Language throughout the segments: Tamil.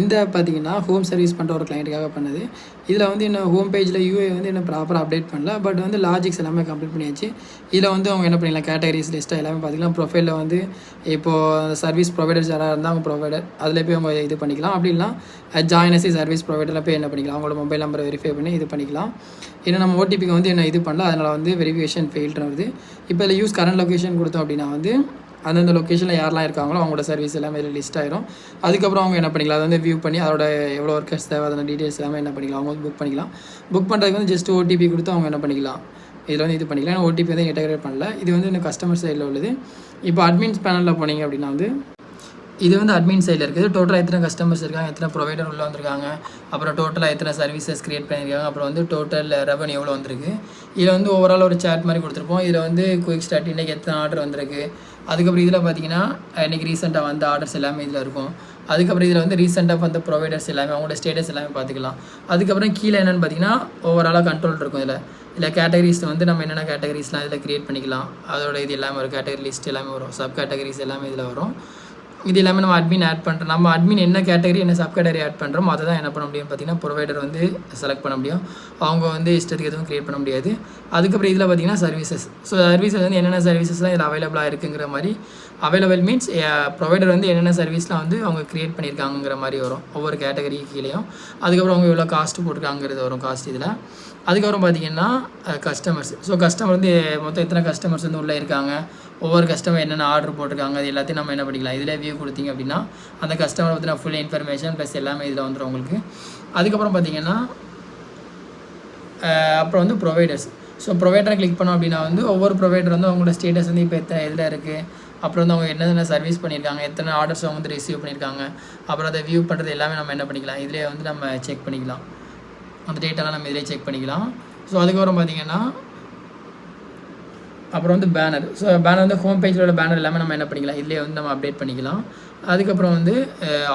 இந்த ஆப் பார்த்தீங்கன்னா ஹோம் சர்வீஸ் பண்ணுற ஒரு கிளைண்ட்டுக்காக பண்ணது. இதில் வந்து என்ன ஹோம் பேஜில் யூஐ வந்து என்ன ப்ராப்பராக அப்டேட் பண்ணல. பட் வந்து லாஜிக்ஸ் எல்லாமே கம்ப்ளீட் பண்ணியாச்சு. இதில் வந்து அவங்க என்ன பண்ணிக்கலாம், கேட்டகரிஸ் லிஸ்ட்டாக எல்லாமே பார்த்துக்கலாம். ப்ரொஃபைலில் வந்து இப்போது சர்வீஸ் ப்ரொவைடர்ஸ் யாராக இருந்தால் அவங்க ப்ரொவைடர் அதில் போய் அவங்க இது பண்ணிக்கலாம். அப்படி இல்லைனா ஜாயின் அஸ் சர்வீஸ் ப்ரொவைடரில் போய் என்ன பண்ணிக்கலாம், அவங்களோட மொபைல் நம்பரை வெரிஃபை பண்ணி இது பண்ணிக்கலாம். ஏன்னா நம்ம ஓடிபிக்கு வந்து என்ன இது பண்ணல, அதனால் வந்து வெரிஃபிகேஷன் ஃபெயில்டு வருது. இப்போ இதில் யூஸ் கரண்ட் லொக்கேஷன் கொடுத்தோம் அப்படின்னா வந்து அந்தந்த லொக்கேஷனில் யாரெல்லாம் இருக்காங்களோ அவங்களோட சர்வீஸ் எல்லாமே இதில் லிஸ்ட் ஆயிரும். அதுக்கப்புறம் அவங்க என்ன பண்ணிக்கலாம், அதை வந்து வியூ பண்ணி அதோட எவ்வளோ ஒர்க்கர்ஸ் தேவை அதோட டீட்டெயில்ஸ் எல்லாமே என்ன பண்ணிக்கலாம், அவங்க வந்து புக் பண்ணிக்கலாம். புக் பண்ணுறதுக்கு வந்து ஜஸ்ட் ஓடிபி கொடுத்து அவங்க என்ன பண்ணிக்கலாம், இதில் வந்து இது பண்ணிக்கலாம். ஏன்னா ஓடிபி வந்து இன்டெகிரேட் பண்ணல. இது வந்து இன்னும் கஸ்டமர் சைடில் உள்ளது. இப்போ அட்மின்ஸ் பேனலில் போனீங்க அப்படின்னா வந்து இது வந்து அட்மின் சைடில் இருக்குது. டோட்டலாக எத்தனை கஸ்டமர்ஸ் இருக்காங்க, எத்தனை ப்ரொவைடர் உள்ளே வந்திருக்காங்க, அப்புறம் டோட்டலாக எத்தனை சர்வீசஸ் க்ரியேட் பண்ணியிருக்காங்க, அப்புறம் வந்து டோட்டல் ரெவன்யூ எவ்வளோ வந்திருக்கு. இதில் வந்து ஓவரால் ஒரு சார்ட் மாதிரி கொடுத்துருப்போம். இதில் வந்து குயிக் ஸ்டார்ட் இன்றைக்கி எத்தனை ஆர்டர் வந்திருக்கு, அதுக்கப்புறம் இதில் பார்த்தீங்கன்னா இன்றைக்கி ரீசெண்டாக வந்த ஆர்டர்ஸ் எல்லாமே இதில் இருக்கும். அதுக்கப்புறம் இதில் வந்து ரீசெண்டாக வந்த ப்ரொவைடர்ஸ் எல்லாமே அவங்களோட ஸ்டேட்டஸ் எல்லாமே பார்த்துக்கலாம். அதுக்கப்புறம் கீழே என்னென்னு பார்த்தீங்கன்னா ஓவராலாக கண்ட்ரோல் இருக்கும். இதில் கேட்டகரிஸ் வந்து நம்ம என்னென்ன கேட்டகரிஸ்லாம் இதில் க்ரியேட் பண்ணிக்கலாம், அதோட இது எல்லாமே ஒரு கேட்டகரி லிஸ்ட் எல்லாமே வரும். சப் கேட்டகரிஸ் எல்லாமே இதில் வரும். இது எல்லாமே நம்ம அட்மின் ஆட் பண்ணுறோம். நம்ம அட்மின் என்ன கேட்டகரி என்ன சப் கேட்டகரி ஆட் பண்ணுறோமோ அதை தான் என்ன பண்ண முடியும் பார்த்தீங்கன்னா ப்ரொவைடர் வந்து செலக்ட் பண்ண முடியும். அவங்க வந்து இஷ்டத்துக்கு எதுவும் க்ரியேட் பண்ண முடியாது. அதுக்கப்புறம் இதில் பார்த்தீங்கன்னா சர்வீசஸ். ஸோ சர்வீஸஸ் வந்து என்னென்ன சர்வீசஸ்லாம் இதில் அவைலபிளாக இருக்குங்கிற மாதிரி, அவைலபிள் மீன்ஸ் ப்ரொவைடர் வந்து என்னென்ன சர்வீஸ்லாம் வந்து அவங்க க்ரியேட் பண்ணியிருக்காங்கிற மாதிரி வரும் ஒவ்வொரு கேட்டகரி கீழேயும். அதுக்கப்புறம் அவங்க எவ்வளோ காஸ்ட்டு போட்டிருக்காங்கிறது வரும் காஸ்ட் இதில். அதுக்கப்புறம் பார்த்திங்கன்னா கஸ்டமர்ஸ். ஸோ கஸ்டமர் வந்து மொத்தம் எத்தனை கஸ்டமர்ஸ் வந்து உள்ளே இருக்காங்க, ஒவ்வொரு கஸ்டமர் என்னென்ன ஆர்டர் போட்டிருக்காங்க, அது எல்லாத்தையும் நம்ம என்ன பண்ணிக்கலாம், இதில் வியூ கொடுத்தீங்க அப்படின்னா அந்த கஸ்டமரை பற்றின ஃபுல் இன்ஃபர்மேஷன் ப்ளஸ் எல்லாமே இதில் வந்துடும் உங்களுக்கு. அதுக்கப்புறம் பார்த்திங்கன்னா அப்புறம் வந்து ப்ரொவைடர்ஸ். ஸோ ப்ரொவைடரை கிளிக் பண்ணோம் அப்படின்னா வந்து ஒவ்வொரு ப்ரொவைடர் வந்து அவங்களோட ஸ்டேட்டஸ் வந்து இப்போ எத்தனை இதில் இருக்குது, அப்புறம் வந்து அவங்க என்னென்ன சர்வீஸ் பண்ணியிருக்காங்க, எத்தனை ஆர்டர்ஸ் அவங்க வந்து ரிசீவ் பண்ணியிருக்காங்க, அப்புறம் அதை வியூ பண்ணுறது எல்லாமே நம்ம என்ன பண்ணிக்கலாம், இதிலே வந்து நம்ம செக் பண்ணிக்கலாம். அந்த டேட்டாலாம் நம்ம இதிலே செக் பண்ணிக்கலாம். ஸோ அதுக்கப்புறம் பார்த்திங்கன்னா அப்புறம் வந்து பேனர். ஸோ பேனர் வந்து ஹோம் பேஜில் உள்ள பேனர் எல்லாமே நம்ம என்ன பண்ணிக்கலாம், இதிலே வந்து நம்ம அப்டேட் பண்ணிக்கலாம். அதுக்கப்புறம் வந்து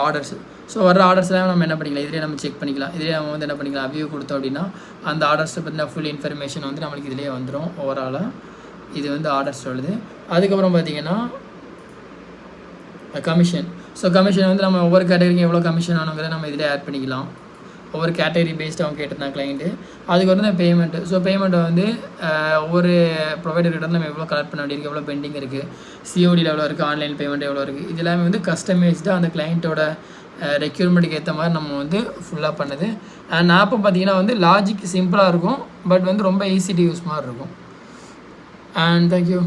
ஆர்டர்ஸ். ஸோ வர ஆர்டர்ஸ் எல்லாம் நம்ம என்ன பண்ணிக்கலாம், இதிலே நம்ம செக் பண்ணிக்கலாம். இதிலே நம்ம வந்து என்ன பண்ணிக்கலாம், வியூ கொடுத்தோம் அப்படின்னா அந்த ஆர்டர்ஸை பற்றின ஃபுல் இன்ஃபர்மேஷன் வந்து நம்மளுக்கு இதிலே வந்துடும் ஓவராலாக. இது வந்து ஆர்டர்ஸ் சொல்லுது. அதுக்கப்புறம் பார்த்திங்கன்னா கமிஷன். ஸோ கமிஷன் வந்து நம்ம ஒவ்வொரு கேட்டகரிக்கும் எவ்வளோ கமிஷன் ஆனுங்கிறத நம்ம இதிலே ஆட் பண்ணிக்கலாம். ஒவ்வொரு கேட்டகரி பேஸ்டு அவங்க கேட்டிருந்தாங்க கிளைண்ட்டு. அதுக்கு வந்து பேமெண்ட்டு. ஸோ பேமெண்ட்டை வந்து ஒவ்வொரு ப்ரொவைடர்கிட்ட வந்து நம்ம எவ்வளோ கலெக்ட் பண்ண வேண்டியிருக்கு, எவ்வளோ பெண்டிங் இருக்குது, சிஓடியில் எவ்வளோ இருக்குது, ஆன்லைன் பேமெண்ட் எவ்வளோ இருக்குது, இது எல்லாமே வந்து கஸ்டமைஸ்டாக அந்த கிளைண்ட்டோட ரெக்யூர்மெண்ட்டுக்கு ஏற்ற மாதிரி நம்ம வந்து ஃபுல்லாக பண்ணுது. அண்ட் ஆப்பை பார்த்திங்கன்னா வந்து லாஜிக் சிம்பிளாக இருக்கும், பட் வந்து ரொம்ப ஈஸி டு யூஸ் மாதிரி இருக்கும். And thank you.